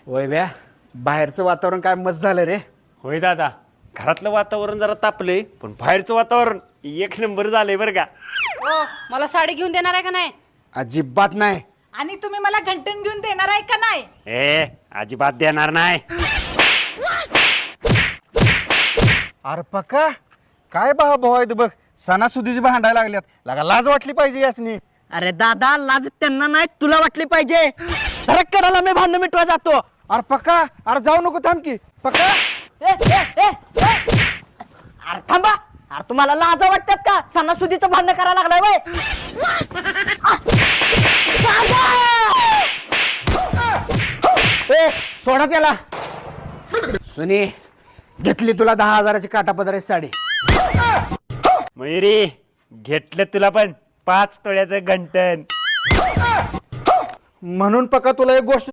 होय ब्या बाहेरचं वातावरण काय मस्त झालं रे. होय दादा, घरातलं वातावरण जरा तापलंय पण बाहेरचं वातावरण एक नंबर झालंय बरं का. हो, मला साडी घेऊन देणार आहे का नाही? अजिबात नाही. आणि तुम्ही मला घंटन घेऊन देणार आहे का नाही? ए अजिबात देणार नाही. अरे पक्का काय भाऊ आहेत बघ, सणासुदीची भांडायला लागल्यात. लागा लाज वाटली पाहिजे यासनी. अरे दादा, लाज त्यांना नाही, तुला वाटली पाहिजे. सरक करायला मी भांडण मिटवा जातो. अरे पक्का, अरे जाऊ नको, थांब की पक्का. अरे थांबा, अरे तुम्हाला लाज वाटतात का? सणासुदीचं भांडण करायला लागलाय वय. सोडा त्याला. सुनी घेतली तुला 10,000ची काटापदराची साडी. मयुरी घेतलं तुला पण 5 तोळ्याचं घंटन. म्हणून पक्का तुला एक गोष्ट